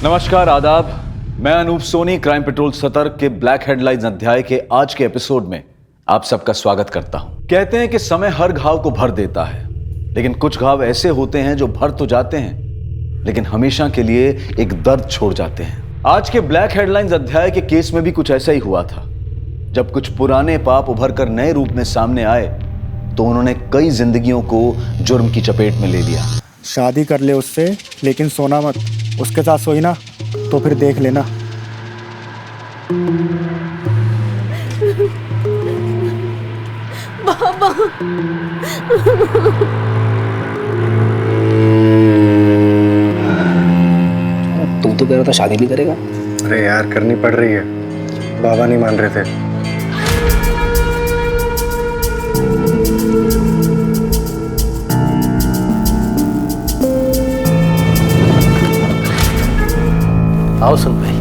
नमस्कार, आदाब। मैं अनूप सोनी क्राइम पेट्रोल सतर्क के ब्लैक हेडलाइंस अध्याय के आज के एपिसोड में आप सबका स्वागत करता हूं। कहते हैं कि समय हर घाव को भर देता है, लेकिन कुछ घाव ऐसे होते हैं जो भर तो जाते हैं लेकिन हमेशा के लिए एक दर्द छोड़ जाते हैं। आज के ब्लैक हेडलाइंस अध्याय के केस में भी कुछ ऐसा ही हुआ था। जब कुछ पुराने पाप उभर कर नए रूप में सामने आए तो उन्होंने कई जिंदगियों को जुर्म की चपेट में ले लिया। शादी कर ले उससे, लेकिन सोना मत। उसके साथ सोई ना तो फिर देख लेना। बाबा। तुम तो कह रहा था शादी नहीं करेगा। अरे यार, करनी पड़ रही है, बाबा नहीं मान रहे थे। आओ सुन भाई,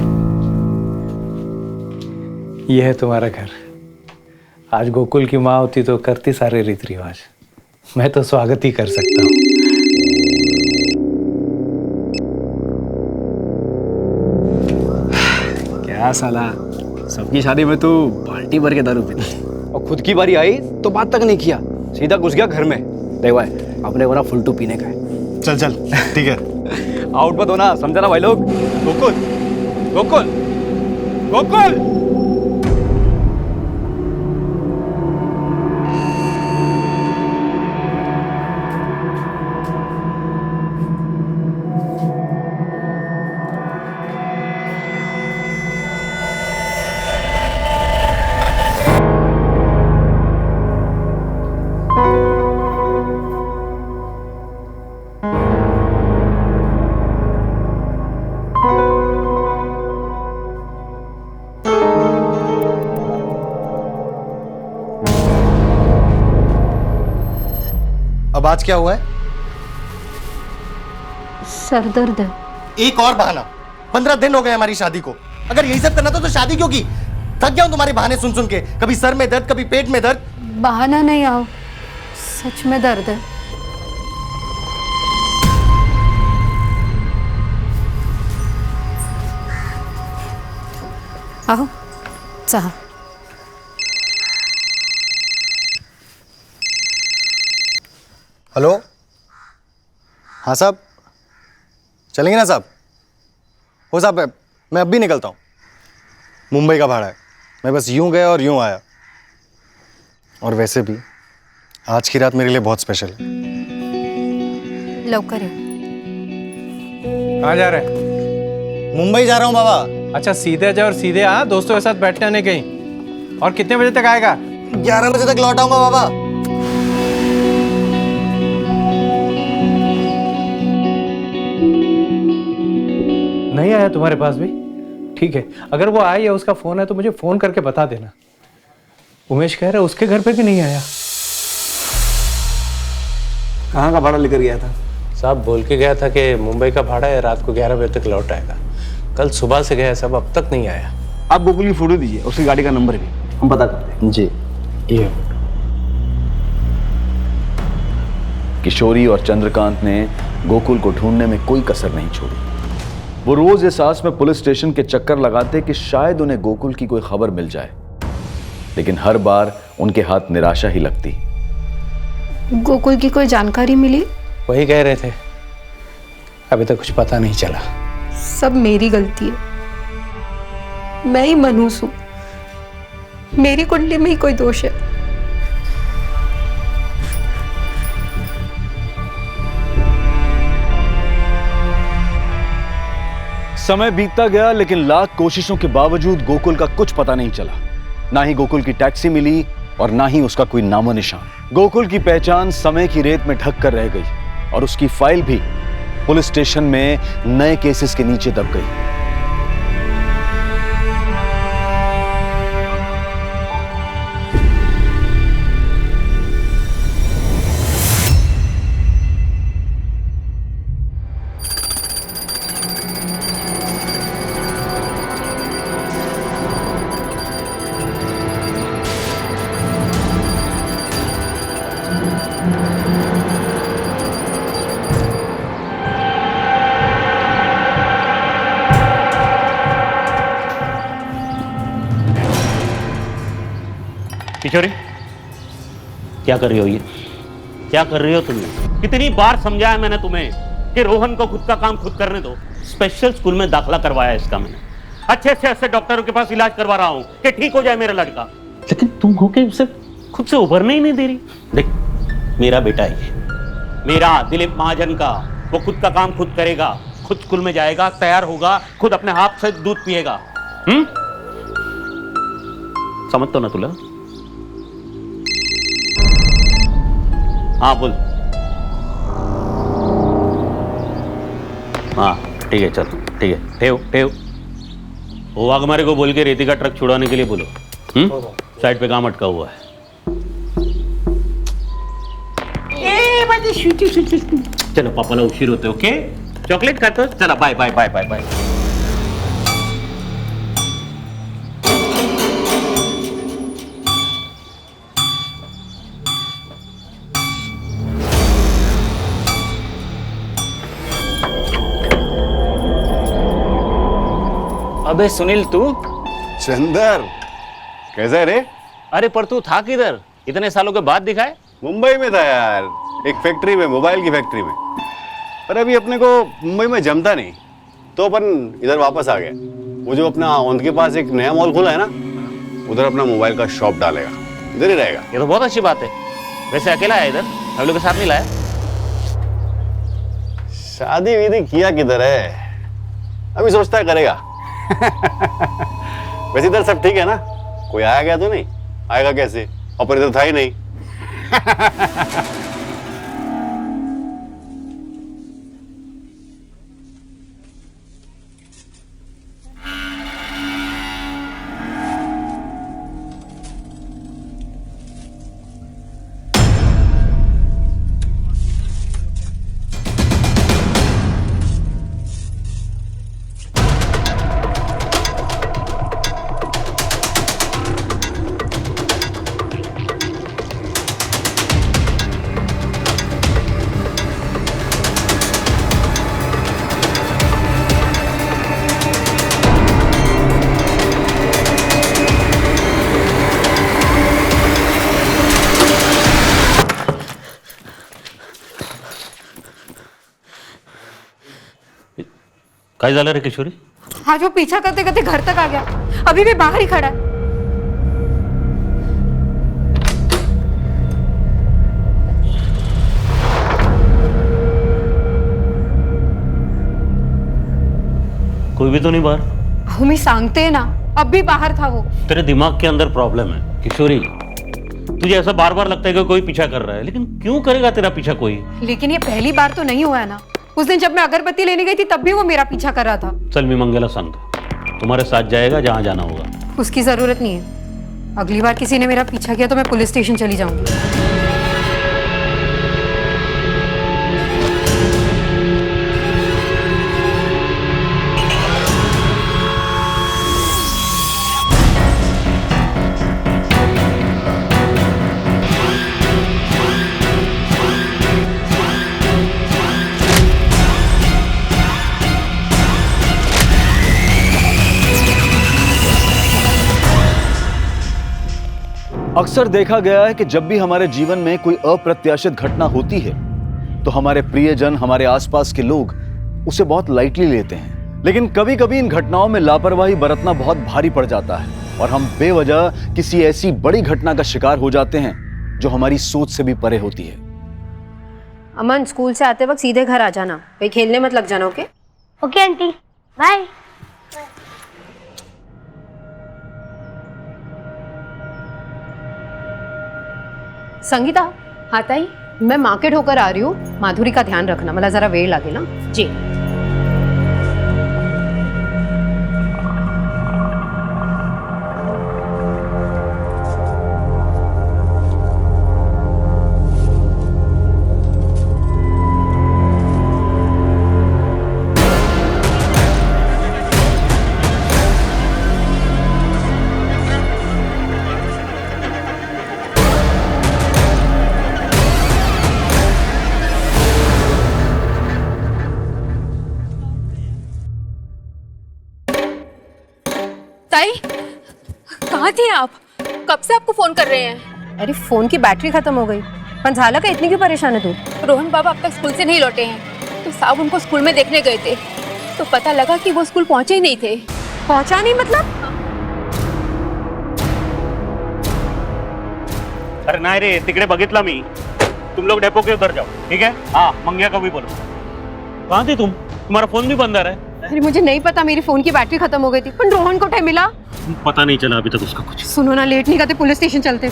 ये है तुम्हारा घर। आज गोकुल की माँ होती तो करती सारे रीति रिवाज। मैं तो स्वागत ही कर सकता हूँ। क्या साला, सबकी शादी में तू बाल्टी भर के दारू पीता और खुद की बारी आई तो बात तक नहीं किया, सीधा घुस गया घर में। देख भाई, अपने को ना फुलटू पीने का है। चल चल, ठीक है। आउट मत होना, समझा ना भाई लोग। गोकुल गोकुल गोकुल। अब आज क्या हुआ है? सर दर्द है। एक और बहाना। 15 दिन हो गए हमारी शादी को। अगर यही सब करना था तो शादी क्यों की? थक गया हूं तुम्हारे बहाने सुन सुन के। कभी सर में दर्द, कभी पेट में दर्द। बहाना नहीं, आओ, सच में दर्द है। आओ, चाह। हेलो, हाँ साहब, चलेंगे ना साहब? हो साहब, मैं अब भी निकलता हूँ। मुंबई का भाड़ा है, मैं बस यूं गया और यूं आया। और वैसे भी आज की रात मेरे लिए बहुत स्पेशल है। लवकर है। कहाँ जा रहे हैं? मुंबई जा रहा हूँ बाबा। अच्छा, सीधे जा और सीधे आ। दोस्तों के साथ बैठने आने कहीं। और कितने बजे तक आएगा? 11 बजे तक लौट आऊंगा बाबा। नहीं आया तुम्हारे पास भी? ठीक है, अगर वो आया या उसका फोन है तो मुझे फोन करके बता देना। उमेश कह रहा है उसके घर पे भी नहीं आया। कहाँ का भाड़ा लेकर गया था? साहब बोल के गया था कि मुंबई का भाड़ा है, रात को 11 बजे तक लौट आएगा। कल सुबह से गया सब, अब तक नहीं आया। आप गोकुल की फोटो दीजिए, उसकी गाड़ी का नंबर भी, हम पता करते हैं। जी, ये किशोरी और चंद्रकांत ने गोकुल को ढूंढने में कोई कसर नहीं छोड़ी। वो रोज इस आस में पुलिस स्टेशन के चक्कर लगाते कि शायद उन्हें गोकुल की कोई खबर मिल जाए, लेकिन हर बार उनके हाथ निराशा ही लगती। गोकुल की कोई जानकारी मिली? वही कह रहे थे, अभी तक कुछ पता नहीं चला। सब मेरी गलती है, मैं ही मनहूस हूं। मेरी कुंडली में ही कोई दोष है। समय बीतता गया, लेकिन लाख कोशिशों के बावजूद गोकुल का कुछ पता नहीं चला। ना ही गोकुल की टैक्सी मिली और ना ही उसका कोई नामो निशान। गोकुल की पहचान समय की रेत में ढक कर रह गई और उसकी फाइल भी पुलिस स्टेशन में नए केसेस के नीचे दब गई। किशोरी, क्या कर रही हो ये? क्या कर रही हो तुम? कितनी बार समझाया मैंने तुम्हें कि रोहन को खुद का काम खुद करने दो। स्पेशल स्कूल में दाखिला करवाया इसका मैंने, अच्छे से अच्छे डॉक्टरों के पास इलाज करवा रहा हूँ कि ठीक हो जाए मेरा लड़का, लेकिन तुम हो के उसे खुद से उभरने ही नहीं दे रही। देख, मेरा बेटा है ये, मेरा दिलीप महाजन का, वो खुद का काम खुद करेगा, खुद स्कूल में जाएगा, तैयार होगा, खुद अपने हाथ से दूध पिएगा। समझ तो ना तुला? हाँ बोल। हाँ ठीक है, चल ठीक है, ठेव ठेव। वो वाघमारे को बोल के रेती का ट्रक छुड़ाने के लिए बोलो। साइड पे काम अटका हुआ है। चलो पापाला उशीर होते, ओके? चॉकलेट खातो, चला bye bye bye bye bye. अबे सुनील, तू? चंदर, कैसा है रे? अरे पर तू था किधर? इतने सालों के बाद दिखाए। मुंबई में था यार, एक फैक्ट्री में, मोबाइल की फैक्ट्री में। पर अभी अपने को मुंबई में जमता नहीं, तो अपन इधर वापस आ गए। वो जो अपना औंध के पास एक नया मॉल खुला है ना, उधर अपना मोबाइल का शॉप डालेगा, इधर ही रहेगा। ये तो बहुत अच्छी बात है। वैसे अकेला है इधर, हम लोग के साथ नहीं लाया? शादी वीदी किया किधर है, अभी सोचता है करेगा। वैसे इधर सब ठीक है ना? कोई आया गया तो नहीं? आएगा कैसे, अपन इधर था ही नहीं। काय झालं रे किशोरी? आज वो पीछा करते करते घर तक आ गया, अभी भी बाहर ही खड़ा है। कोई भी तो नहीं बाहर? अहो मी सांगते ना, अब भी बाहर था वो। तेरे दिमाग के अंदर प्रॉब्लम है किशोरी। तुझे ऐसा बार बार लगता है कि कोई पीछा कर रहा है, लेकिन क्यों करेगा तेरा पीछा कोई? लेकिन ये पहली बार तो नहीं हुआ है ना। उस दिन जब मैं अगरबत्ती लेने गई थी तब भी वो मेरा पीछा कर रहा था। चल मी मंगेला सांगतो, तुम्हारे साथ जाएगा जहां जाना होगा। उसकी जरूरत नहीं है। अगली बार किसी ने मेरा पीछा किया तो मैं पुलिस स्टेशन चली जाऊंगी। अक्सर देखा गया है कि जब भी हमारे जीवन में कोई अप्रत्याशित घटना होती है तो हमारे प्रियजन, हमारे आसपास के लोग उसे बहुत लाइटली लेते हैं। लेकिन कभी कभी इन घटनाओं में लापरवाही बरतना बहुत भारी पड़ जाता है और हम बेवजह किसी ऐसी बड़ी घटना का शिकार हो जाते हैं जो हमारी सोच से भी परे होती है। अमन, स्कूल से आते वक्त सीधे घर आ जाना, कहीं खेलने मत लग जाना। Okay? Okay aunty, bye. Sangeeta, हाँ ताई, मैं मार्केट होकर आ रही हूँ। माधुरी का ध्यान रखना, मला जरा वेळ लागेल ना। जी। ताई, कहाँ थी आप? कब से आपको फोन कर रहे हैं? अरे फोन की बैटरी खत्म हो गई। पर झाला का इतनी क्यों परेशान है तू? रोहन बाबा अब तक स्कूल से नहीं लौटे हैं, तो साहब उनको स्कूल में देखने गए थे, तो पता लगा कि वो स्कूल पहुंचे ही नहीं थे। पहुंचा नहीं मतलब? अरे नाही रे, तिकडे बघितला मी। तुम लोग डेपो के उधर जाओ, ठीक है? हाँ, मंगिया को भी बोलो। कहाँ थे तुम? तुम्हारा फोन भी बंद आ रहा है। अरे मुझे नहीं पता, मेरी फोन की बैटरी खत्म हो गई थी। पर रोहन को टाइम मिला? पता नहीं चला अभी तक उसका कुछ। सुनो ना, लेट नहीं करते, पुलिस स्टेशन चलते।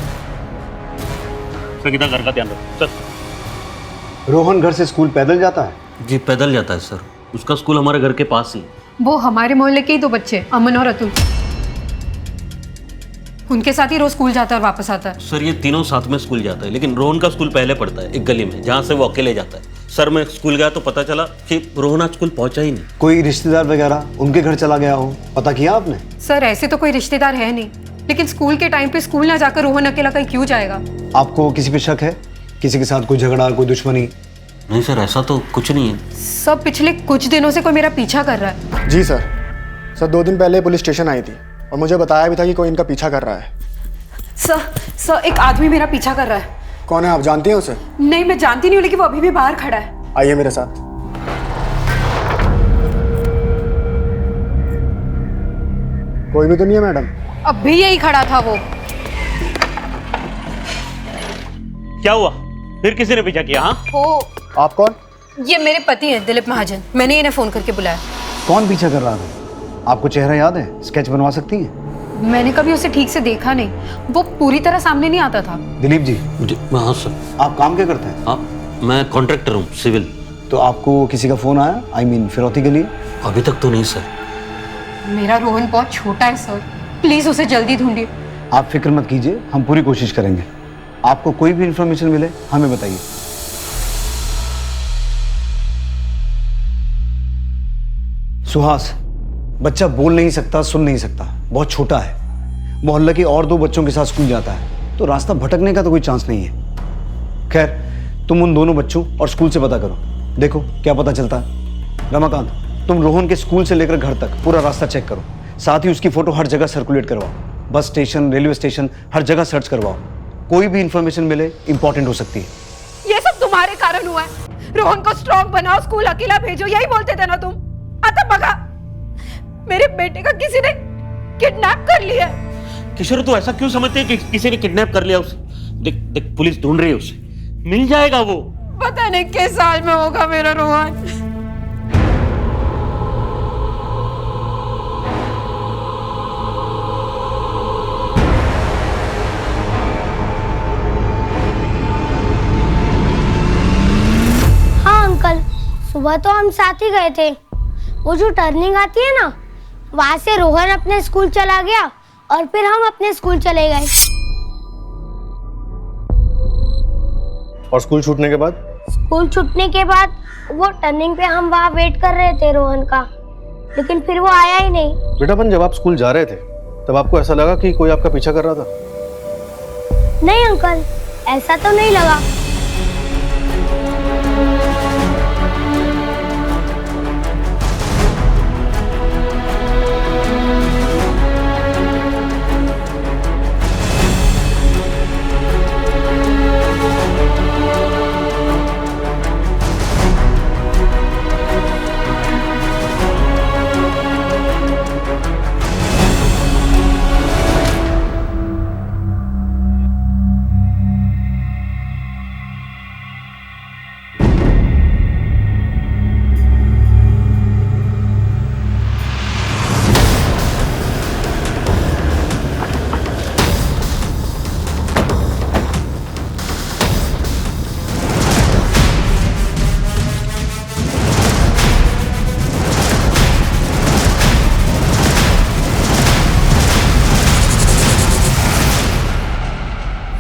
संगीता, घर का ध्यान रखो। चल। रोहन घर से स्कूल पैदल जाता है? जी पैदल जाता है सर, उसका स्कूल हमारे घर के पास ही। वो हमारे मोहल्ले के ही 2 बच्चे, अमन और अतुल, उनके साथ ही रोज स्कूल जाता है और वापस आता है। सर ये तीनों साथ में स्कूल जाता है, लेकिन रोहन का स्कूल पहले पड़ता है एक गली में, जहाँ से वो अकेले जाता है। सर मैं स्कूल गया तो पता चला कि रोहन आज स्कूल पहुंचा ही नहीं। कोई रिश्तेदार वगैरह उनके घर चला गया हो, पता किया आपने? सर ऐसे तो कोई रिश्तेदार है नहीं, लेकिन स्कूल के टाइम पे स्कूल ना जाकर रोहन अकेला कहीं क्यों जाएगा? आपको किसी पे शक है? किसी के साथ कोई झगड़ा, कोई दुश्मनी? नहीं सर, ऐसा तो कुछ नहीं है। सब पिछले कुछ दिनों से कोई मेरा पीछा कर रहा है। जी सर। 2 दिन पहले पुलिस स्टेशन आई थी और मुझे बताया भी था कि कोई इनका पीछा कर रहा है। सर एक आदमी मेरा पीछा कर रहा है। कौन है, आप जानती हैं उसे? नहीं, मैं जानती नहीं हूँ, लेकिन वो अभी भी बाहर खड़ा है। आइए मेरे साथ। कोई भी तो नहीं है मैडम? अब भी यही खड़ा था वो। क्या हुआ? फिर किसी ने पीछा किया? हाँ हो, आप कौन? ये मेरे पति हैं, दिलीप महाजन। मैंने इन्हें फोन करके बुलाया। कौन पीछा कर रहा था? आपको चेहरा याद है? स्केच बनवा सकती हैं? मैंने कभी उसे ठीक से देखा नहीं, वो पूरी तरह सामने नहीं आता था। दिलीप जी, हाँ सर। आप काम क्या करते हैं? आप? मैं कॉन्ट्रैक्टर हूँ, सिविल। तो आपको किसी का फोन आया? I mean, फिरौती के लिए? अभी तक तो नहीं सर। मेरा रोहन बहुत छोटा है सर, प्लीज उसे जल्दी ढूंढिए। आप फिक्र मत कीजिए, हम पूरी कोशिश करेंगे। आपको कोई भी इंफॉर्मेशन मिले हमें बताइए। सुहास, बच्चा बोल नहीं सकता, सुन नहीं सकता, बहुत छोटा है, मोहल्ले के और 2 बच्चों के साथ स्कूल जाता है, तो रास्ता भटकने का तो कोई चांस नहीं है। खैर, तुम उन दोनों बच्चों और स्कूल से पता करो, देखो क्या पता चलता है। रमाकांत, तुम रोहन के स्कूल से लेकर घर तक पूरा रास्ता चेक करो, साथ ही उसकी फोटो हर जगह सर्कुलेट करवाओ। बस स्टेशन, रेलवे स्टेशन, हर जगह सर्च करवाओ। कोई भी इंफॉर्मेशन मिले इंपॉर्टेंट हो सकती है। ये सब तुम्हारे कारण हुआ है। रोहन को स्ट्रॉन्ग बनाओ, स्कूल अकेला भेजो, यही बोलते थे ना तुम। आता बगा, मेरे बेटे का किसी ने किडनैप कर लिया। किशोर, तू ऐसा क्यों समझते है कि किसी ने किडनैप कर लिया उसे? देख देख, पुलिस ढूंढ रही है उसे, मिल जाएगा वो। पता नहीं किस साल में होगा मेरा रोहन। हाँ अंकल, सुबह तो हम साथ ही गए थे। वो जो टर्निंग आती है ना, वहां से रोहन अपने स्कूल चला गया और फिर हम अपने स्कूल चले गए। और स्कूल छूटने के बाद? स्कूल छूटने के बाद वो टर्निंग पे हम वहाँ वेट कर रहे थे रोहन का, लेकिन फिर वो आया ही नहीं। बेटा, अपन जब आप स्कूल जा रहे थे तब आपको ऐसा लगा कि कोई आपका पीछा कर रहा था? नहीं अंकल, ऐसा तो नहीं लगा।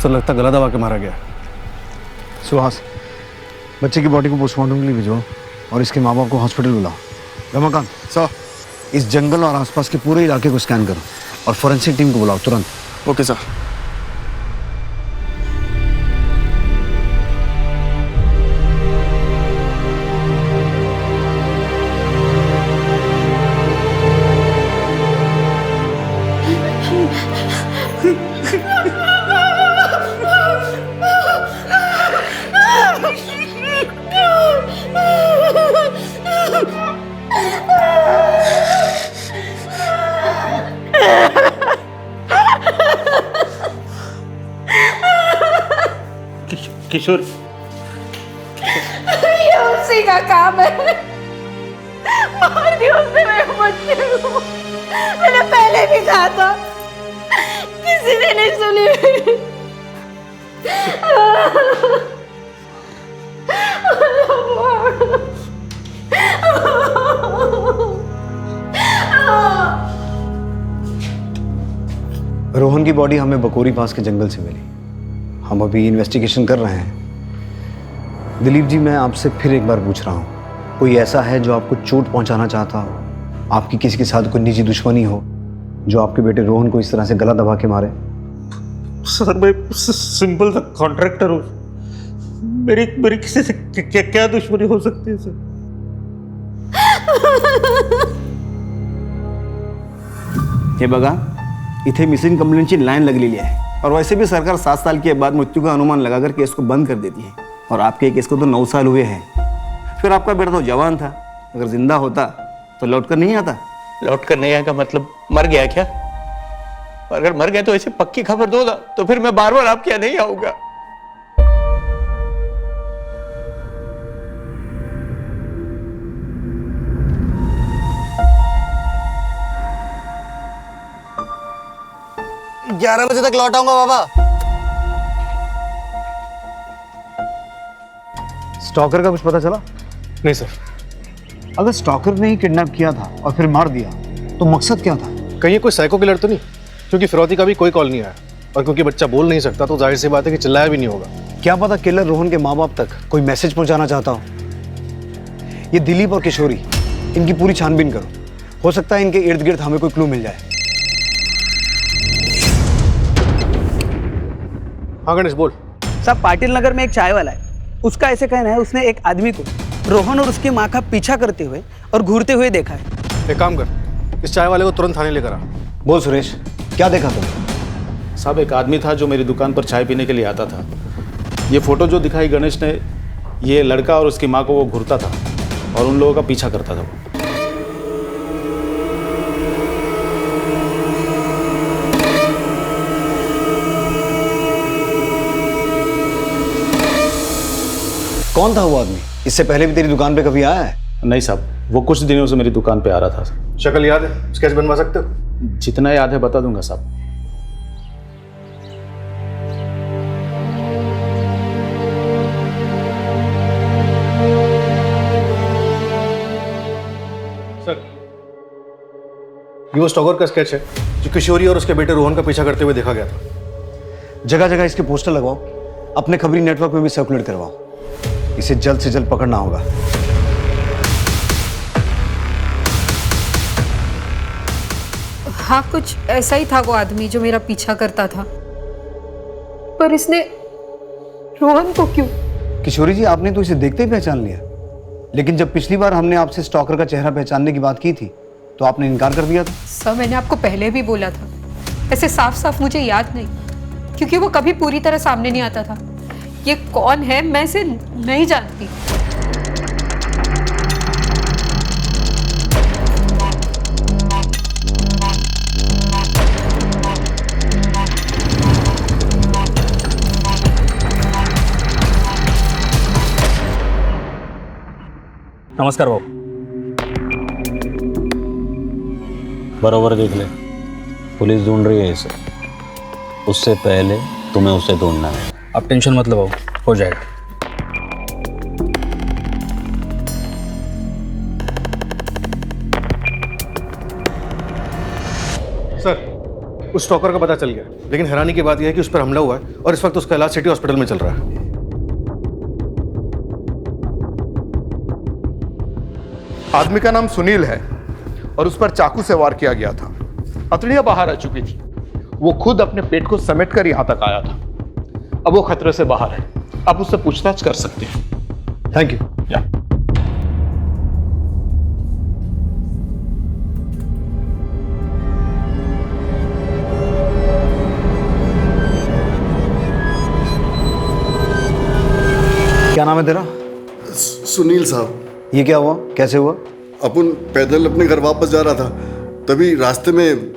सर लगता गला दबा के मारा गया। सुहास, बच्चे की बॉडी को पोस्टमार्टम के लिए भिजवाओ और इसके माँ बाप को हॉस्पिटल बुलाओ। रमाकांत सर। इस जंगल और आसपास के पूरे इलाके को स्कैन करो और फॉरेंसिक टीम को बुलाओ तुरंत। Okay sir. किशोर, ये उसी का काम है। मार दिया उसने मेरे बच्चे को। मैंने पहले भी कहा था, किसी ने नहीं सुनी मेरी। रोहन की बॉडी हमें बकोरी पास के जंगल से मिली। हम अभी इन्वेस्टिगेशन कर रहे हैं। दिलीप जी, मैं आपसे फिर एक बार पूछ रहा हूँ, कोई ऐसा है जो आपको चोट पहुंचाना चाहता हो, आपकी किसी के साथ कोई निजी दुश्मनी हो, जो आपके बेटे रोहन को इस तरह से गला दबा के मारे? सर मैं सिंपल सा कॉन्ट्रैक्टर हूँ। मेरी किसी से क्या दुश्मनी हो सकती है सर? हे बघा, इथे मिसिंग कंप्लेंटची लाईन लगलेली आहे और वैसे भी सरकार 7 साल के बाद मृत्यु का अनुमान लगाकर केस को बंद कर देती है और आपके केस को तो 9 साल हुए हैं। फिर आपका बेटा तो जवान था, अगर जिंदा होता तो लौट कर नहीं आता। लौट कर नहीं आएगा मतलब मर गया क्या? अगर मर गए तो ऐसे पक्की खबर दो ना, तो फिर मैं बार बार आपके यहाँ नहीं आऊंगा। ग्यारह बजे तक लौट आऊंगा बाबा। स्टॉकर का कुछ पता चला? नहीं सर। अगर स्टॉकर ने ही किडनैप किया था और फिर मार दिया तो मकसद क्या था? कहीं ये कोई साइको किलर तो नहीं? क्योंकि फिरौती का भी कोई कॉल नहीं आया और क्योंकि बच्चा बोल नहीं सकता तो जाहिर सी बात है कि चिल्लाया भी नहीं होगा। क्या पता किलर रोहन के माँ बाप तक कोई मैसेज पहुंचाना चाहता हो। ये दिलीप और किशोरी, इनकी पूरी छानबीन करो। हो सकता है इनके इर्द गिर्द हमें कोई क्लू मिल जाए। हाँ गणेश बोल। साहब, पाटिल नगर में एक चाय वाला है, उसका ऐसे कहना है उसने एक आदमी को रोहन और उसकी माँ का पीछा करते हुए और घूरते हुए देखा है। एक काम कर, इस चाय वाले को तुरंत थाने लेकर आ। बोल सुरेश, क्या देखा तुमने? साहब, एक आदमी था जो मेरी दुकान पर चाय पीने के लिए आता था। ये फोटो जो दिखाई गणेश ने, ये लड़का और उसकी माँ को वो घूरता था और उन लोगों का पीछा करता था वो। कौन था वो आदमी? इससे पहले भी तेरी दुकान पे कभी आया है? नहीं साहब, वो कुछ दिनों से मेरी दुकान पे आ रहा था। शक्ल याद है? स्केच बनवा सकते हो? जितना याद है बता दूंगा साहब। सर, ये वो स्टॉकर का स्केच है जो किशोरी और उसके बेटे रोहन का पीछा करते हुए देखा गया था। जगह जगह इसके पोस्टर लगवाओ, अपने खबरी नेटवर्क में भी सर्कुलेट करवाओ। इसे जल्द से जल्द पकड़ना होगा। हाँ, कुछ ऐसा ही था वो आदमी जो मेरा पीछा करता था, पर इसने रोहन को क्यों? किशोरी जी, आपने तो इसे देखते ही पहचान लिया, लेकिन जब पिछली बार हमने आपसे स्टॉकर का चेहरा पहचानने की बात की थी तो आपने इनकार कर दिया था। सर, मैंने आपको पहले भी बोला था, ऐसे साफ साफ मुझे याद नहीं, क्योंकि वो कभी पूरी तरह सामने नहीं आता था। ये कौन है मैं इसे नहीं जानती। नमस्कार भाऊ। बरोबर देख ले, पुलिस ढूंढ रही है इसे। उससे पहले तुम्हें उसे ढूंढना है। आप टेंशन मत लो भाऊ, हो जाएगा। सर, उस स्टॉकर का पता चल गया, लेकिन हैरानी की बात यह है कि उस पर हमला हुआ है और इस वक्त उसका इलाज सिटी हॉस्पिटल में चल रहा है। आदमी का नाम सुनील है और उस पर चाकू से वार किया गया था। हथेलियां बाहर आ चुकी थी। वो खुद अपने पेट को समेट कर यहां तक आया था। अब वो खतरे से बाहर है, आप उससे पूछताछ कर सकते हैं। Thank you. क्या नाम है तेरा? सुनील साहब। ये क्या हुआ, कैसे हुआ? अपन पैदल अपने घर वापस जा रहा था, तभी रास्ते में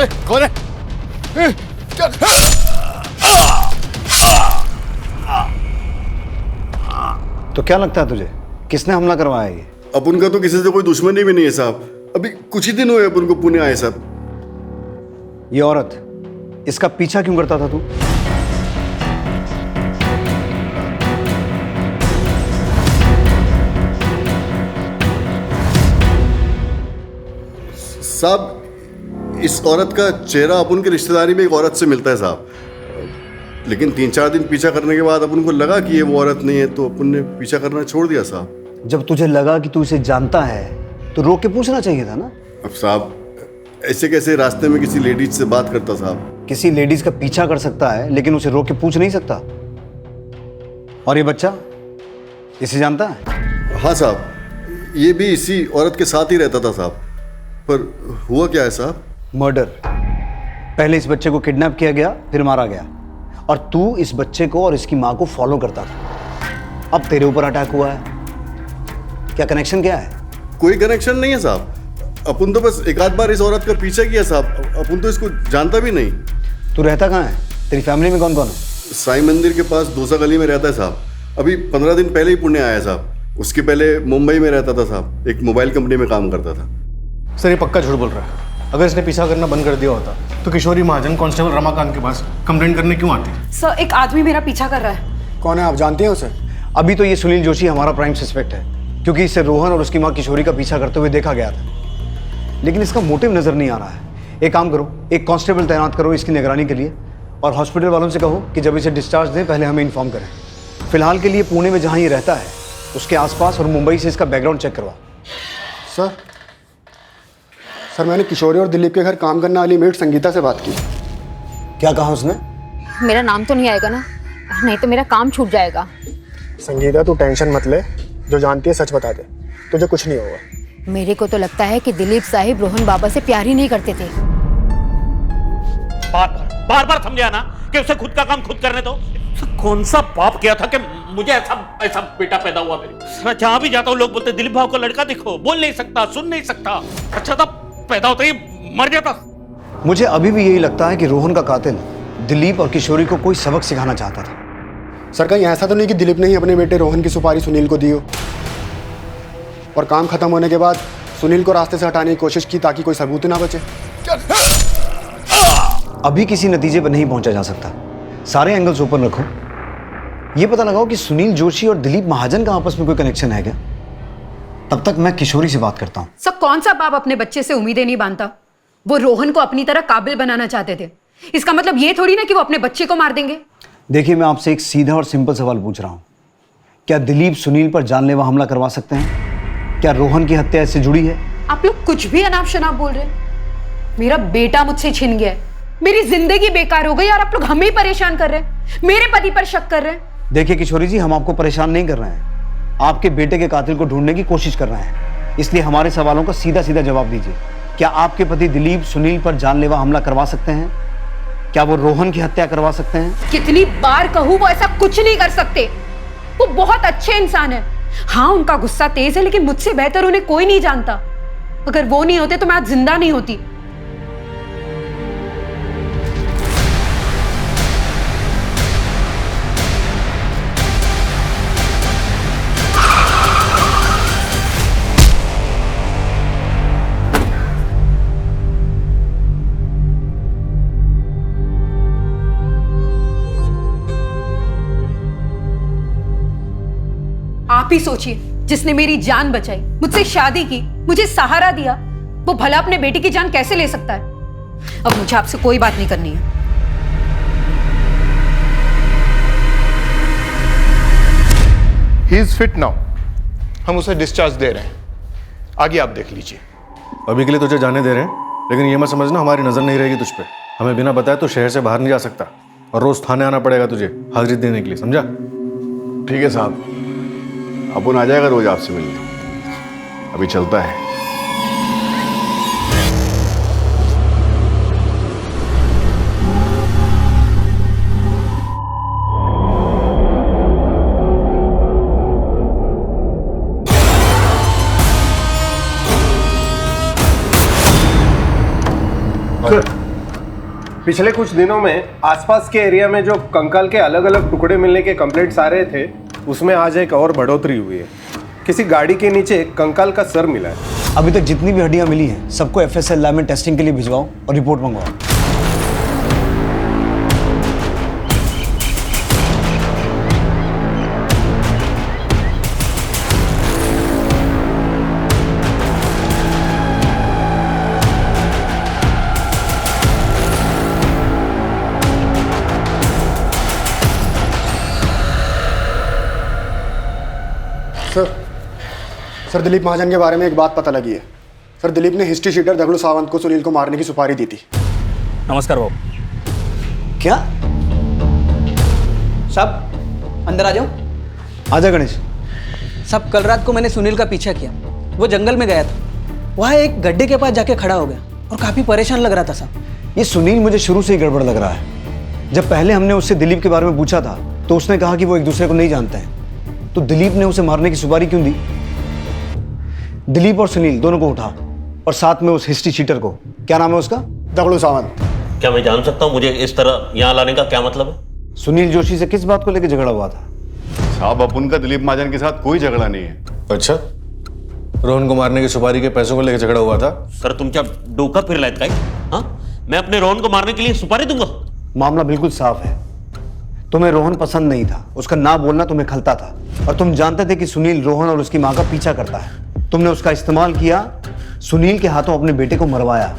कौन है? क्या? तो क्या लगता है तुझे किसने हमला करवाया ये? अपन का तो किसी से कोई दुश्मनी भी नहीं है साहब। अभी कुछ ही दिन हुए अपन को पुणे आए साहब। ये औरत, इसका पीछा क्यों करता था तू? साहब इस औरत का चेहरा अपन के रिश्तेदारी में एक औरत से मिलता है साहब, लेकिन 3-4 दिन पीछा करने के बाद अपन को लगा कि ये वो औरत नहीं है, तो अपन ने पीछा करना छोड़ दिया साहब। जब तुझे लगा कि तू इसे जानता है तो रोक के पूछना चाहिए था ना। अब साहब ऐसे कैसे रास्ते में किसी लेडीज से बात करता साहब? किसी लेडीज का पीछा कर सकता है लेकिन उसे रोक के पूछ नहीं सकता। और ये बच्चा इसे जानता है? हाँ साहब, ये भी इसी औरत के साथ ही रहता था साहब। पर हुआ क्या है साहब? मर्डर। पहले इस बच्चे को किडनैप किया गया, फिर मारा गया, और तू इस बच्चे को और इसकी माँ को फॉलो करता था। अब तेरे ऊपर अटैक हुआ है। क्या कनेक्शन क्या है? कोई कनेक्शन नहीं है साहब। अपन तो बस एक आध बार इस औरत का पीछा किया साहब, अपन तो इसको जानता भी नहीं। तू रहता कहाँ है? तेरी फैमिली में कौन कौन है? साईं मंदिर के पास दोसा गली में रहता है साहब। अभी 15 दिन पहले ही पुणे आया साहब। उसके पहले मुंबई में रहता था साहब, एक मोबाइल कंपनी में काम करता था। सर ये पक्का झूठ बोल रहा है। अगर इसने पीछा करना बंद कर दिया होता तो किशोरी महाजन कांस्टेबल रमाकांत के पास कंप्लेंट करने क्यों आती? सर एक आदमी मेरा पीछा कर रहा है। कौन है, आप जानते हैं उसे? अभी तो ये सुनील जोशी हमारा प्राइम सस्पेक्ट है, क्योंकि इसे रोहन और उसकी माँ किशोरी का पीछा करते हुए देखा गया था, लेकिन इसका मोटिव नजर नहीं आ रहा है। एक काम करो, एक कांस्टेबल तैनात करो इसकी निगरानी के लिए, और हॉस्पिटल वालों से कहो कि जब इसे डिस्चार्ज दें पहले हमें इन्फॉर्म करें। फिलहाल के लिए पुणे में जहाँ ये रहता है उसके आसपास और मुंबई से इसका बैकग्राउंड चेक करवा। सर मैंने किशोरी और दिलीप के घर काम करने वाली मेट संगीता से बात की। क्या कहा उसने? मेरा नाम तो नहीं आएगा ना, नहीं तो मेरा काम छूट जाएगा। संगीता तू टेंशन मत ले, जो जानती है सच बता दे, तुझे कुछ नहीं होगा। मेरे को तो लगता है कि दिलीप साहिब रोहन बाबा से प्यार ही नहीं करते थे। बार बार समझा ना कि उसे खुद का काम खुद करने दो। कौन सा पाप किया था कि मुझे ऐसा बेटा पैदा हुआ मेरे? जहां भी जाता हूँ लोग बोलते दिलीप भाव का लड़का देखो, बोल नहीं सकता, सुन नहीं सकता। अच्छा था पैदा होते ही मर जाता। मुझे अभी भी यही लगता है कि रोहन का कातिल दिलीप और किशोरी को कोई सबक सिखाना चाहता था। सर कहीं ऐसा तो नहीं कि दिलीप ने ही अपने बेटे रोहन की सुपारी सुनील को दी हो, और काम खत्म होने के बाद सुनील को रास्ते से हटाने की कोशिश की ताकि कोई सबूत ना बचे? अभी किसी नतीजे पर नहीं पहुंचा जा सकता। सारे एंगल्स ओपन रखो। ये पता लगाओ कि सुनील जोशी और दिलीप महाजन का आपस में कोई कनेक्शन है क्या? तब तक मैं किशोरी से बात करता हूँ। सर कौन सा बाप अपने बच्चे से उम्मीदें नहीं बांधता? वो रोहन को अपनी तरह काबिल बनाना चाहते थे। इसका मतलब ये थोड़ी ना कि वो अपने बच्चे को मार देंगे। देखिए मैं आपसे एक सीधा और सिंपल सवाल पूछ रहा हूँ, क्या दिलीप सुनील पर जानलेवा हमला करवा सकते हैं? क्या रोहन की हत्या इससे जुड़ी है? आप लोग कुछ भी अनाप शनाप बोल रहे हैं। मेरा बेटा मुझसे छिन गया है, मेरी जिंदगी बेकार हो गई और आप लोग हमें ही परेशान कर रहे हैं, मेरे पति पर शक कर रहे हैं। देखिए किशोरी जी, हम आपको परेशान नहीं कर रहे हैं, आपके बेटे के कातिल को ढूंढने की कोशिश कर रहे हैं। इसलिए हमारे सवालों का सीधा सीधा जवाब दीजिए। क्या आपके पति दिलीप सुनील पर जानलेवा हमला करवा सकते हैं? क्या वो रोहन की हत्या करवा सकते हैं? कितनी बार कहूं, वो ऐसा कुछ नहीं कर सकते। वो बहुत अच्छे इंसान है। हाँ उनका गुस्सा तेज है, लेकिन मुझसे बेहतर उन्हें कोई नहीं जानता। अगर वो नहीं होते तो मैं आज जिंदा नहीं होती। आप ही सोचिए, जिसने मेरी जान बचाई, मुझसे शादी की, मुझे सहारा दिया, वो भला अपने बेटे की जान कैसे ले सकता है? अब मुझे आपसे कोई बात नहीं करनी है। ही इज फिट नाउ, हम उसे डिस्चार्ज दे रहे हैं, आगे आप देख लीजिए। अभी के लिए तुझे जाने दे रहे हैं, लेकिन ये मत समझना हमारी नजर नहीं रहेगी तुझ पे। हमें बिना बताए तो शहर से बाहर नहीं जा सकता, और रोज थाने आना पड़ेगा तुझे हाजिरी देने के लिए, समझा? ठीक है साहब, अपन आ जाएगा रोज आपसे मिलने। अभी चलता है। पिछले कुछ दिनों में आसपास के एरिया में जो कंकाल के अलग अलग टुकड़े मिलने के कंप्लेंट्स आ रहे थे, उसमें आज एक और बढ़ोतरी हुई है। किसी गाड़ी के नीचे कंकाल का सर मिला है। अभी तक जितनी भी हड्डियां मिली हैं सबको FSL लैब में टेस्टिंग के लिए भिजवाओ और रिपोर्ट मंगवाओ। सर दिलीप महाजन के बारे में एक बात पता लगी है। सर दिलीप ने हिस्ट्री शीटर दगड़ू सावंत को सुनील को मारने की सुपारी दी थी। नमस्कार बाबू। क्या? साहब अंदर आ जाओ। आजा गणेश। साहब कल रात को मैंने सुनील का पीछा किया, वो जंगल में गया था, वहाँ एक गड्ढे के पास जाके खड़ा हो गया और काफ़ी परेशान लग रहा था साहब। ये सुनील मुझे शुरू से ही गड़बड़ लग रहा है। जब पहले हमने उससे दिलीप के बारे में पूछा था तो उसने कहा कि वो एक दूसरे को नहीं जानते हैं, तो दिलीप ने उसे मारने की सुपारी क्यों दी? दिलीप और सुनील दोनों को उठा और साथ में उस हिस्ट्री शीटर को, क्या नाम है उसका? दगड़ू सावंत। क्या मैं जान सकता हूँ मुझे इस तरह यहाँ लाने का क्या मतलब है? सुनील जोशी से किस बात को लेकर झगड़ा हुआ था? साहब अपन का दिलीप महाजन के साथ कोई झगड़ा नहीं है। अच्छा, रोहन को मारने की सुपारी के पैसों को लेकर झगड़ा हुआ था? सर तुमच्या डोका फिरलायत काय? हाँ, मैं अपने रोहन को मारने के लिए सुपारी दूंगा? मामला बिल्कुल साफ है। तुम्हें रोहन पसंद नहीं था, उसका ना बोलना तुम्हें खलता था और तुम जानते थे कि सुनील रोहन और उसकी माँ का पीछा करता है। तुमने उसका इस्तेमाल किया, सुनील के हाथों अपने बेटे को मरवाया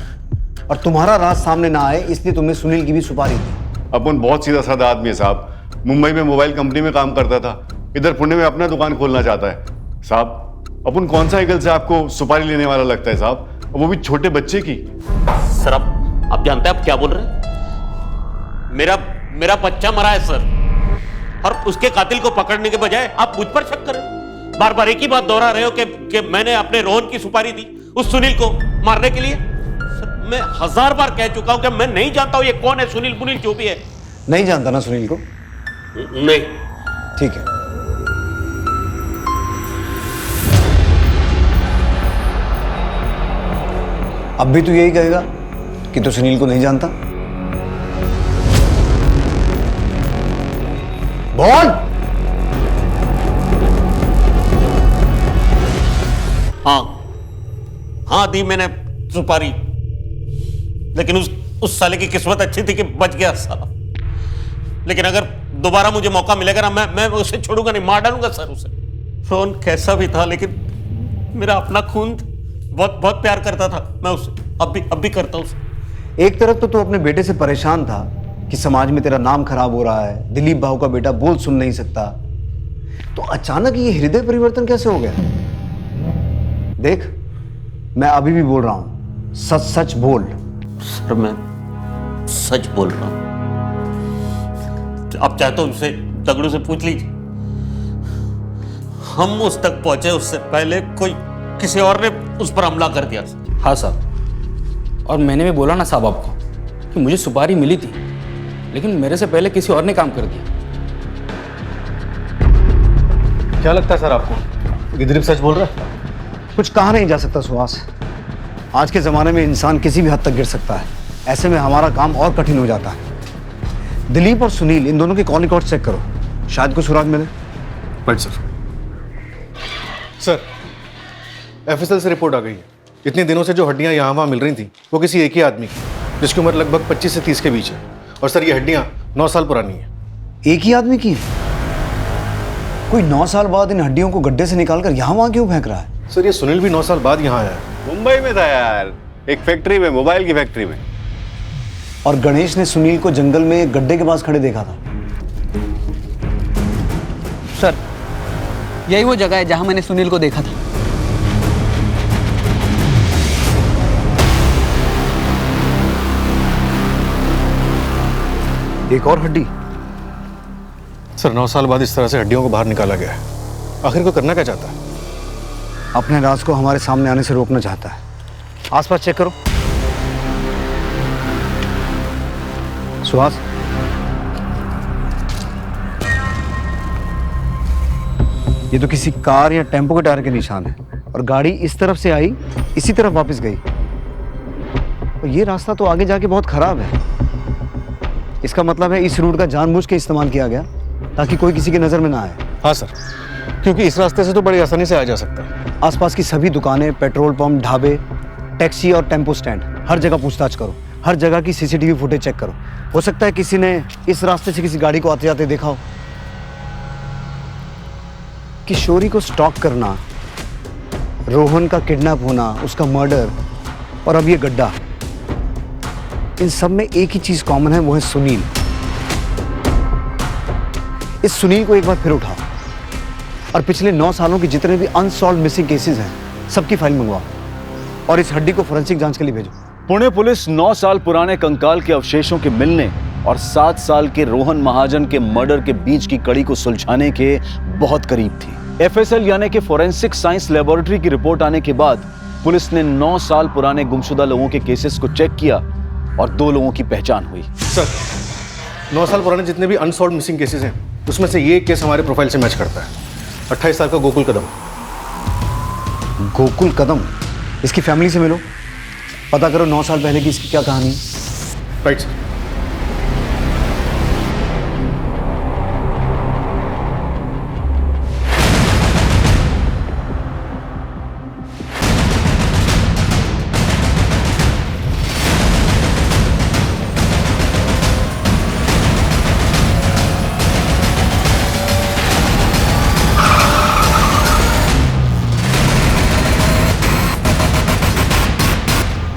और तुम्हारा राज सामने ना आए इसलिए तुमने सुनील की भी सुपारी दी। अपन बहुत सीधा साधा आदमी है साहब। मुंबई में मोबाइल कंपनी में काम करता था, इधर पुणे में अपना दुकान खोलना चाहता है। साहब अपन कौन सा एंगल से आपको सुपारी लेने वाला लगता है साहब, वो भी छोटे बच्चे की? सर आप जानते हैं आप क्या बोल रहे हैं? मेरा बच्चा मरा है सर, और उसके कातिल को पकड़ने के बजाय आप मुझ पर शक करें। बार बार एक ही बात दोहरा रहे हो कि मैंने अपने रोहन की सुपारी दी उस सुनील को मारने के लिए। सर मैं 1000 बार कह चुका हूं कि मैं नहीं जानता हूं ये कौन है, सुनील मुनील जो भी है। नहीं जानता ना सुनील को? नहीं। ठीक है, अब भी तू यही कहेगा कि तू सुनील को नहीं जानता? बोल। हाँ दी मैंने सुपारी, लेकिन उस साले की किस्मत अच्छी थी कि बच गया साला। लेकिन अगर दोबारा मुझे मौका मिलेगा ना, मैं उसे छोड़ूंगा नहीं, मार डालूंगा सर उसे। रोहन कैसा भी था लेकिन मेरा अपना खून, बहुत बहुत प्यार करता था मैं उससे, अब भी करता हूं उसे। एक तरफ तो तू अपने बेटे से परेशान था कि समाज में तेरा नाम खराब हो रहा है, दिलीप भाऊ का बेटा बोल सुन नहीं सकता, तो अचानक ये हृदय परिवर्तन कैसे हो गया? देख मैं अभी भी बोल रहा हूं, सच सच बोल। सर मैं सच बोल रहा हूं, आप चाहे तो उनसे दगड़ू से पूछ लीजिए। हम उस तक पहुंचे उससे पहले कोई किसी और ने उस पर हमला कर दिया। हाँ साहब, और मैंने भी बोला ना साहब आपको कि मुझे सुपारी मिली थी, लेकिन मेरे से पहले किसी और ने काम कर दिया। क्या लगता है सर आपको कि दिलीप सच बोल रहा है? कुछ कहा नहीं जा सकता सुहास। आज के ज़माने में इंसान किसी भी हद तक गिर सकता है, ऐसे में हमारा काम और कठिन हो जाता है। दिलीप और सुनील इन दोनों के कॉल रिकॉर्ड चेक करो, शायद कुछ सुराग मिले। Right sir. सर FSL से रिपोर्ट आ गई है। इतने दिनों से जो हड्डियां यहाँ वहाँ मिल रही थी वो किसी एक ही आदमी की, जिसकी उम्र लगभग 25 से 30 के बीच है। और सर ये हड्डियां 9 साल पुरानी है। एक ही आदमी की? कोई 9 साल बाद इन हड्डियों को गड्ढे से निकालकर यहाँ वहाँ क्यों फेंक रहा है? सर ये सुनील भी 9 साल बाद यहाँ आया है। मुंबई में था यार, एक फैक्ट्री में, मोबाइल की फैक्ट्री में। और गणेश ने सुनील को जंगल में एक गड्ढे के पास खड़े देखा था। सर यही वो जगह है जहां मैंने सुनील को देखा था। एक और हड्डी? सर 9 साल बाद इस तरह से हड्डियों को बाहर निकाला गया है। आखिर को करना क्या चाहता है? अपने राज को हमारे सामने आने से रोकना चाहता है। आसपास चेक करो। सुहास, ये तो किसी कार या टेम्पो के टायर के निशान है और गाड़ी इस तरफ से आई, इसी तरफ वापस गई। और ये रास्ता तो आगे जाके बहुत खराब है। इसका मतलब है इस रूट का जानबूझ के इस्तेमाल किया गया ताकि कोई किसी की नज़र में ना आए। हाँ सर, क्योंकि इस रास्ते से तो बड़ी आसानी से आ जा सकता है। आसपास की सभी दुकानें, पेट्रोल पंप, ढाबे, टैक्सी और टेम्पो स्टैंड, हर जगह पूछताछ करो। हर जगह की सीसीटीवी फुटेज चेक करो। हो सकता है किसी ने इस रास्ते से किसी गाड़ी को आते जाते देखा हो। किशोरी को स्टॉक करना, रोहन का किडनैप होना, उसका मर्डर और अब ये गड्ढा, इन सब में एक ही चीज कॉमन है, वो है सुनील। इस सुनील को एक बार फिर उठाओ और पिछले 9 सालों के जितने भी अनसॉल्व मिसिंग केसेस हैं सबकी फाइल मंगवाओ और इस हड्डी को फोरेंसिक जांच के लिए भेजो। पुणे पुलिस 9 साल पुराने कंकाल के अवशेषों के मिलने और 7 साल के रोहन महाजन के मर्डर के बीच की कड़ी को सुलझाने के बहुत करीब थी। एफएसएल यानी कि फोरेंसिक साइंस लेबोरेटरी की रिपोर्ट आने के बाद पुलिस ने 9 साल पुराने गुमशुदा लोगों के केसेस को चेक किया और 2 लोगों की पहचान हुई। सर, 9 साल पुराने जितने भी अनसॉल्व मिसिंग केसेस हैं उसमें से ये केस हमारे प्रोफाइल से मैच करता है। 28 साल का गोकुल कदम। गोकुल कदम, इसकी फैमिली से मिलो, पता करो 9 साल पहले की इसकी क्या कहानी। Right sir.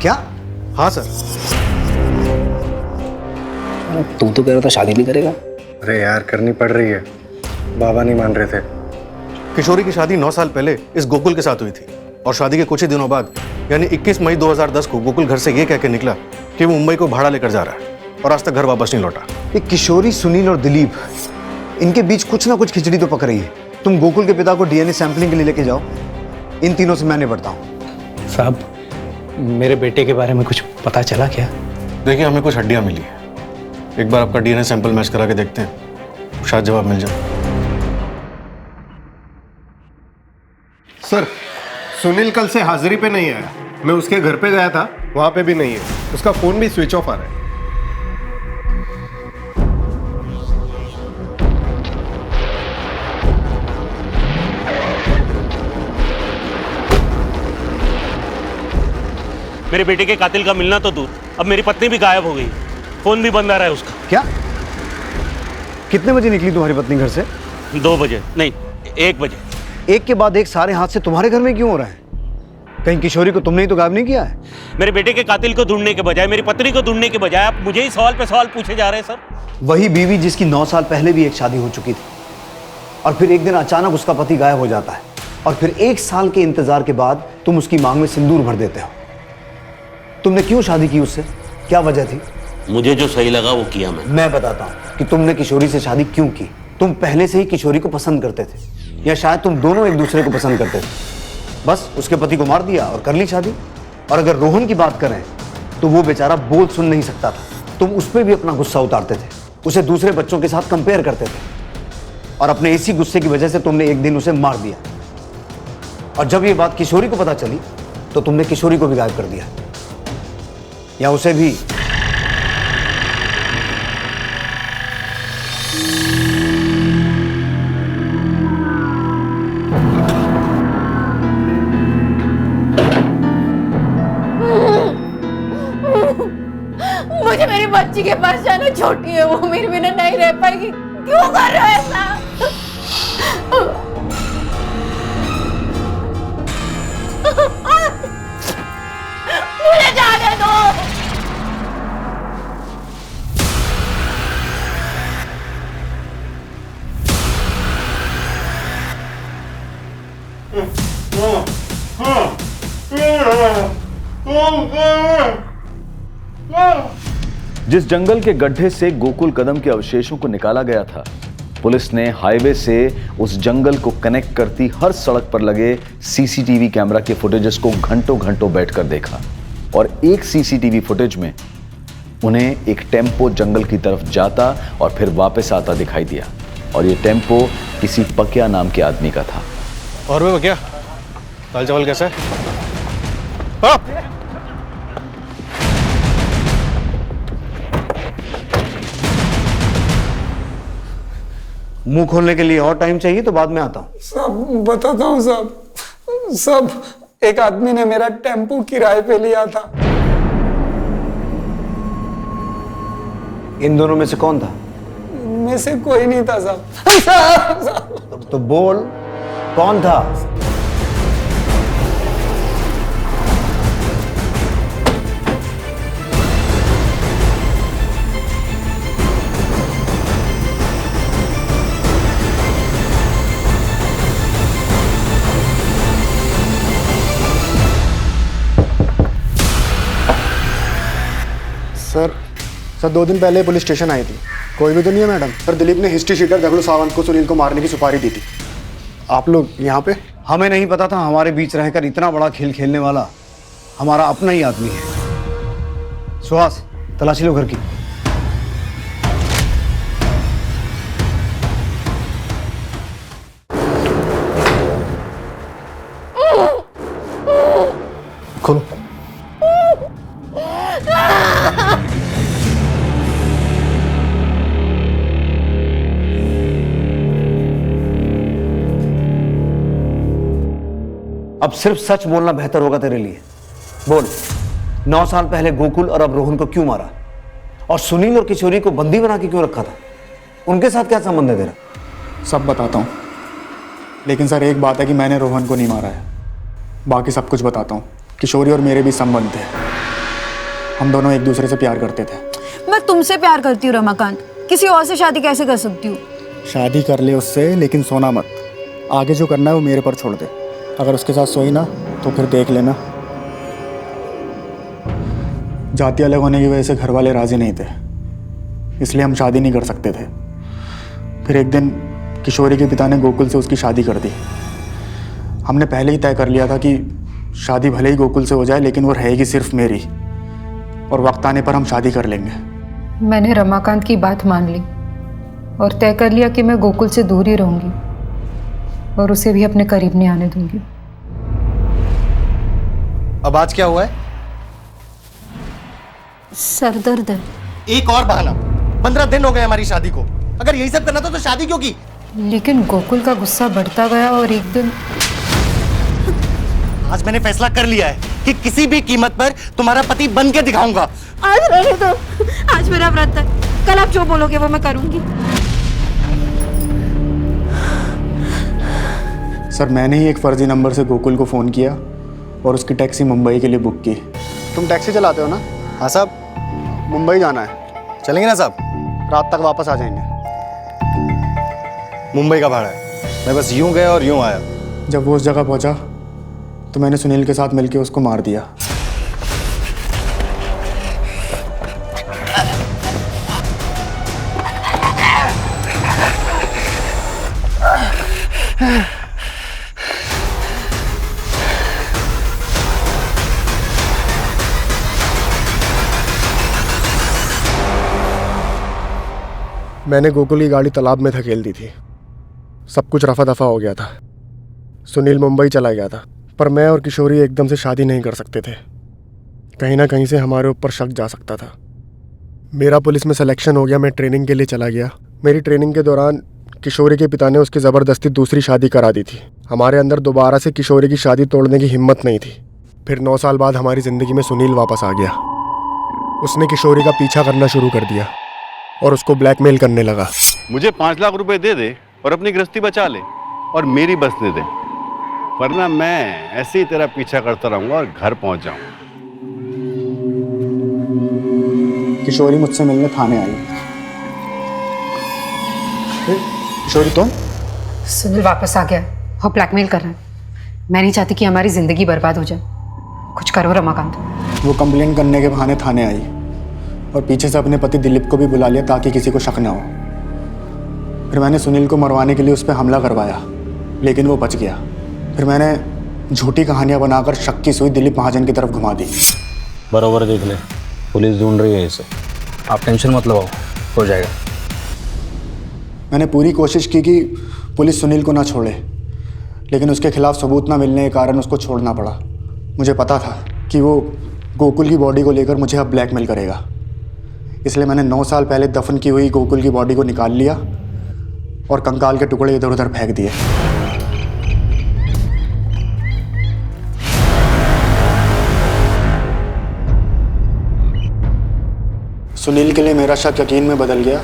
क्या? हाँ सर। तुम तो कह रहा था शादी नहीं करेगा। अरे यार, करनी पड़ रही है, बाबा नहीं मान रहे थे। किशोरी की शादी 9 साल पहले इस गोकुल के साथ हुई थी और शादी के कुछ ही दिनों बाद यानी 21 मई 2010 को गोकुल घर से ये कह के निकला कि वो मुंबई को भाड़ा लेकर जा रहा है और आज तक घर वापस नहीं लौटा। ये किशोरी, सुनील और दिलीप, इनके बीच कुछ ना कुछ खिचड़ी तो पक रही है। तुम गोकुल के पिता को डीएनए सैंपलिंग के लिए लेके जाओ, इन तीनों से मैं निपटता हूँ। साहब, मेरे बेटे के बारे में कुछ पता चला क्या? देखिए, हमें कुछ हड्डियां मिली है, एक बार आपका डीएनए सैंपल मैच करा के देखते हैं, शायद जवाब मिल जाए। सर, सुनील कल से हाजिरी पे नहीं आया। मैं उसके घर पे गया था, वहां पे भी नहीं है। उसका फोन भी स्विच ऑफ आ रहा है। मेरे बेटे के कातिल का मिलना तो दूर, अब मेरी पत्नी भी गायब हो गई, फोन भी बंद आ रहा है उसका। क्या? कितने बजे निकली तुम्हारी पत्नी घर से? 2 बजे नहीं, 1 बजे। एक के बाद एक सारे हादसे तुम्हारे घर में क्यों हो रहे हैं? कहीं किशोरी को तुमने ही तो गायब नहीं किया है? मेरे बेटे के कातिल को ढूंढने के बजाय, मेरी पत्नी को ढूंढने के बजाय आप मुझे ही सवाल पे सवाल पूछे जा रहे हैं सर। वही बीवी जिसकी 9 साल पहले भी एक शादी हो चुकी थी और फिर एक दिन अचानक उसका पति गायब हो जाता है और फिर 1 साल के इंतजार के बाद तुम उसकी मांग में सिंदूर भर देते हो। तुमने क्यों शादी की उससे? क्या वजह थी? मुझे जो सही लगा वो किया मैं बताता हूँ कि तुमने किशोरी से शादी क्यों की। तुम पहले से ही किशोरी को पसंद करते थे या शायद तुम दोनों एक दूसरे को पसंद करते थे। बस उसके पति को मार दिया और कर ली शादी। और अगर रोहन की बात करें तो वो बेचारा बोल सुन नहीं सकता था। तुम उस पर भी अपना गुस्सा उतारते थे, उसे दूसरे बच्चों के साथ कंपेयर करते थे और अपने इसी गुस्से की वजह से तुमने एक दिन उसे मार दिया। और जब ये बात किशोरी को पता चली तो तुमने किशोरी को भी गायब कर दिया या उसे भी। मुझे मेरी बच्ची के पास जाना, छोटी है वो, मेरे बिना नहीं रह पाएगी। क्यों कर रहे हो ऐसा? मुझे जाने दो। जिस जंगल के गड्ढे से गोकुल कदम के अवशेषों को निकाला गया था, पुलिस ने हाईवे से उस जंगल को कनेक्ट करती हर सड़क पर लगे सीसीटीवी कैमरा के फुटेजेस को घंटों घंटों बैठकर देखा और एक सीसीटीवी फुटेज में उन्हें एक टेम्पो जंगल की तरफ जाता और फिर वापस आता दिखाई दिया और ये टेम्पो किसी पकिया नाम के आदमी का था। और वो क्या दाल चावल कैसा है? मुंह खोलने के लिए और टाइम चाहिए तो बाद में आता हूँ। साहब बताता हूँ साहब। साहब एक आदमी ने मेरा टेम्पू किराए पे लिया था। इन दोनों में से कौन था? में से कोई नहीं था साहब। तो बोल कौन था? सर 2 दिन पहले पुलिस स्टेशन आई थी। कोई भी तो नहीं है मैडम। सर दिलीप ने हिस्ट्री शीटर दगड़ू सावंत को सुनील को मारने की सुपारी दी थी। आप लोग यहाँ पे? हमें नहीं पता था हमारे बीच रहकर इतना बड़ा खेल खेलने वाला हमारा अपना ही आदमी है। सुहास तलाशी लो घर की। खोलो। अब सिर्फ सच बोलना बेहतर होगा तेरे लिए। बोल, 9 साल पहले गोकुल और अब रोहन को क्यों मारा? और सुनील और किशोरी को बंदी बना के क्यों रखा था? उनके साथ क्या संबंध है तेरा? सब बताता हूँ, लेकिन सर एक बात है कि मैंने रोहन को नहीं मारा है। बाकी सब कुछ बताता हूँ। किशोरी और मेरे भी संबंध थे। हम दोनों एक दूसरे से प्यार करते थे। मैं तुमसे प्यार करती हूँ रमाकांत, किसी और से शादी कैसे कर सकती हूँ? शादी कर ले उससे, लेकिन सोना मत। आगे जो करना है वो मेरे पर छोड़ दे। अगर उसके साथ सोई ना तो फिर देख लेना। जाति अलग होने की वजह से घर वाले राजी नहीं थे, इसलिए हम शादी नहीं कर सकते थे। फिर एक दिन किशोरी के पिता ने गोकुल से उसकी शादी कर दी। हमने पहले ही तय कर लिया था कि शादी भले ही गोकुल से हो जाए, लेकिन वो रहेगी सिर्फ मेरी, और वक्त आने पर हम शादी कर लेंगे। मैंने रमाकांत की बात मान ली और तय कर लिया कि मैं गोकुल से दूर ही रहूंगी और उसे भी अपने करीब नहीं आने दूंगी। अब आज क्या हुआ है? सर दर्द है। एक और बहाना। 15 दिन हो गए हमारी शादी को। अगर यही सब करना था तो शादी क्यों की? लेकिन गोकुल का गुस्सा बढ़ता गया और एक दिन आज मैंने फैसला कर लिया है कि किसी भी कीमत पर तुम्हारा पति बन के दिखाऊंगा। आज रहने दो, आज मेरा व्रत है। कल आप जो बोलोगे वो मैं करूंगी। सर मैंने ही एक फर्जी नंबर से गोकुल को फ़ोन किया और उसकी टैक्सी मुंबई के लिए बुक की। तुम टैक्सी चलाते हो ना? हाँ साहब। मुंबई जाना है। चलेंगे ना साहब? रात तक वापस आ जाएंगे। मुंबई का भाड़ा है। मैं बस यूं गया और यूं आया। जब वो उस जगह पहुंचा तो मैंने सुनील के साथ मिलकर उसको मार दिया। मैंने गोकुल की गाड़ी तालाब में धकेल दी थी। सब कुछ रफा दफा हो गया था। सुनील मुंबई चला गया था, पर मैं और किशोरी एकदम से शादी नहीं कर सकते थे। कहीं ना कहीं से हमारे ऊपर शक जा सकता था। मेरा पुलिस में सिलेक्शन हो गया। मैं ट्रेनिंग के लिए चला गया। मेरी ट्रेनिंग के दौरान किशोरी के पिता ने उसकी ज़बरदस्ती दूसरी शादी करा दी थी। हमारे अंदर दोबारा से किशोरी की शादी तोड़ने की हिम्मत नहीं थी। फिर 9 साल बाद हमारी ज़िंदगी में सुनील वापस आ गया। उसने किशोरी का पीछा करना शुरू कर दिया और उसको ब्लैकमेल करने लगा। मुझे 5 लाख रुपए दे दे और अपनी गृहस्थी बचा ले और मेरी बसने दे, वरना मैं ऐसे ही तेरा पीछा करता रहूंगा और घर पहुंच जाऊंगा। किशोरी मुझसे मिलने थाने आई। किशोरी तुम? सुनील वापस आ गया और ब्लैकमेल कर रहा है। मैं नहीं चाहती कि हमारी जिंदगी बर्बाद हो जाए। कुछ करो रमाकांत। वो कंप्लेंट करने के बहाने थाने आई और पीछे से अपने पति दिलीप को भी बुला लिया ताकि किसी को शक ना हो। फिर मैंने सुनील को मरवाने के लिए उस पर हमला करवाया, लेकिन वो बच गया। फिर मैंने झूठी कहानियां बनाकर शक की सुई दिलीप महाजन की तरफ घुमा दी। बराबर देख ले, पुलिस ढूंढ रही है इसे। आप टेंशन मत लो, हो जाएगा। मैंने पूरी कोशिश की कि पुलिस सुनील को ना छोड़े, लेकिन उसके खिलाफ सबूत ना मिलने के कारण उसको छोड़ना पड़ा। मुझे पता था कि वो गोकुल की बॉडी को लेकर मुझे अब ब्लैकमेल करेगा, इसलिए मैंने 9 साल पहले दफन की हुई गोकुल की बॉडी को निकाल लिया और कंकाल के टुकड़े इधर उधर फेंक दिए। सुनील के लिए मेरा शक यकीन में बदल गया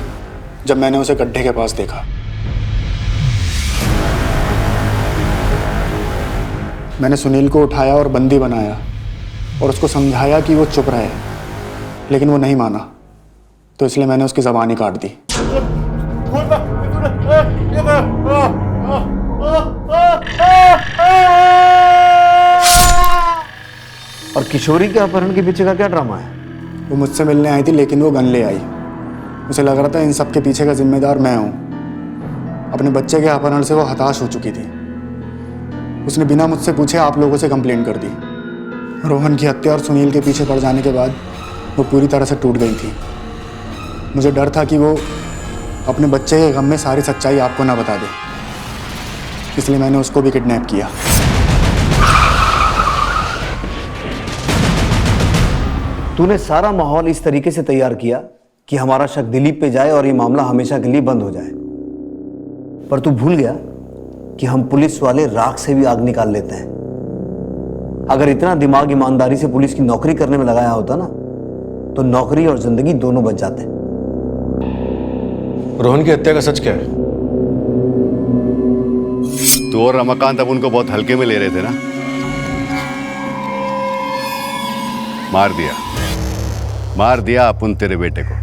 जब मैंने उसे गड्ढे के पास देखा। मैंने सुनील को उठाया और बंदी बनाया और उसको समझाया कि वो चुप रहे, लेकिन वो नहीं माना, तो इसलिए मैंने उसकी ज़बान ही काट दी। और किशोरी के अपहरण के पीछे का क्या ड्रामा है? वो मुझसे मिलने आई थी, लेकिन वो गन ले आई। मुझे लग रहा था इन सब के पीछे का जिम्मेदार मैं हूँ। अपने बच्चे के अपहरण से वो हताश हो चुकी थी। उसने बिना मुझसे पूछे आप लोगों से कंप्लेंट कर दी। रोहन की हत्या और सुनील के पीछे पड़ जाने के बाद वो पूरी तरह से टूट गई थी। मुझे डर था कि वो अपने बच्चे के गम में सारी सच्चाई आपको ना बता दे, इसलिए मैंने उसको भी किडनैप किया। तूने सारा माहौल इस तरीके से तैयार किया कि हमारा शक दिलीप पे जाए और ये मामला हमेशा के लिए बंद हो जाए, पर तू भूल गया कि हम पुलिस वाले राख से भी आग निकाल लेते हैं। अगर इतना दिमाग ईमानदारी से पुलिस की नौकरी करने में लगाया होता ना, तो नौकरी और जिंदगी दोनों बच जाते। रोहन की हत्या का सच क्या है? तो और रमाकांत अब उनको बहुत हल्के में ले रहे थे ना। मार दिया अपन तेरे बेटे को।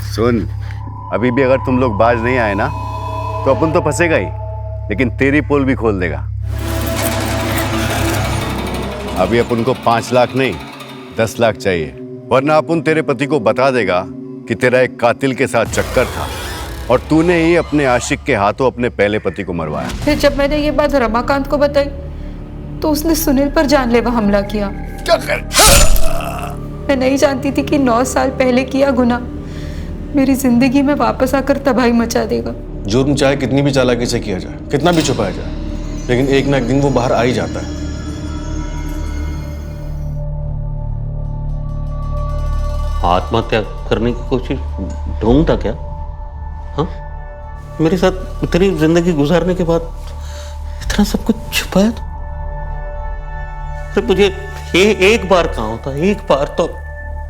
सुन, अभी भी अगर तुम लोग बाज नहीं आए ना, तो अपन तो फंसेगा ही, लेकिन तेरी पोल भी खोल देगा। अभी अपन को 5 लाख नहीं 10 लाख चाहिए, वरना अपन तेरे पति को बता देगा कि तेरा एक कातिल के साथ चक्कर था और तूने ही अपने आशिक के हाथों अपने पहले पति को मरवाया। फिर जब मैंने ये बात रमाकांत को बताई तो उसने सुनील पर जानलेवा हमला किया। क्या कर? मैं नहीं जानती थी कि 9 साल पहले किया गुनाह मेरी जिंदगी में वापस आकर तबाही मचा देगा। जुर्म चाहे कितनी भी चालाकी से किया जाए, कितना भी छुपाया जाए, लेकिन एक ना एक दिन वो बाहर आ ही जाता है। आत्महत्या करने की कोशिश ढूंढता क्या? हाँ, मेरे साथ इतनी जिंदगी गुजारने के बाद इतना सब कुछ छुपाया तो मुझे एक बार कहाँ होता, एक बार तो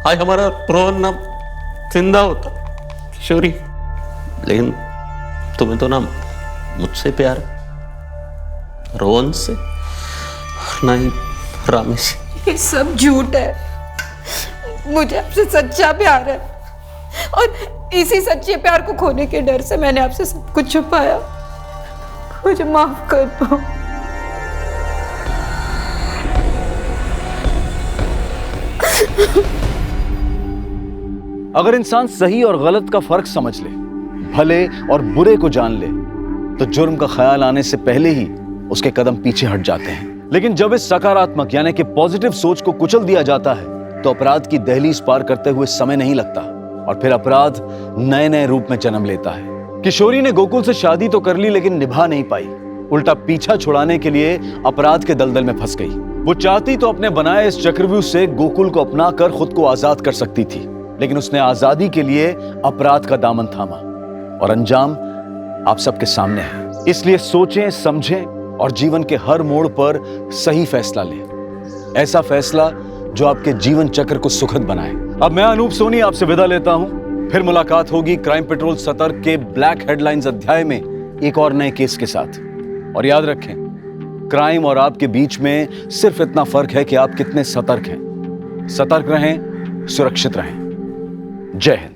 आज हमारा रोहन ना जिंदा होता। किशोरी, लेकिन तुम्हें तो ना मुझसे प्यार है, रोहन से ना ही रामी से। ये सब झूठ है। मुझे आपसे सच्चा प्यार है और इसी सच्चे प्यार को खोने के डर से मैंने आपसे सब कुछ छुपाया। मुझे माफ कर दो। अगर इंसान सही और गलत का फर्क समझ ले, भले और बुरे को जान ले, तो जुर्म का ख्याल आने से पहले ही उसके कदम पीछे हट जाते हैं। लेकिन जब इस सकारात्मक यानी कि पॉजिटिव सोच को कुचल दिया जाता है, तो अपराध की दहलीज पार करते हुए समय नहीं लगता और फिर अपराध नए नए रूप में जन्म लेता है। किशोरी ने गोकुल से शादी तो कर ली, लेकिन निभा नहीं पाई। उल्टा पीछा छुड़ाने के लिए अपराध के दलदल में फंस गई। वो चाहती तो अपने बनाए इस चक्रव्यूह से गोकुल को अपना कर खुद को आजाद कर सकती थी, लेकिन उसने आजादी के लिए अपराध का दामन थामा और अंजाम आप सबके सामने है। इसलिए सोचें, समझें और जीवन के हर मोड़ पर सही फैसला लें, ऐसा फैसला जो आपके जीवन चक्र को सुखद बनाए। अब मैं अनूप सोनी आपसे विदा लेता हूं। फिर मुलाकात होगी क्राइम पेट्रोल सतर्क के ब्लैक हेडलाइंस अध्याय में एक और नए केस के साथ। और याद रखें, क्राइम और आपके बीच में सिर्फ इतना फर्क है कि आप कितने सतर्क हैं। सतर्क रहें, सुरक्षित रहें। जय हिंद।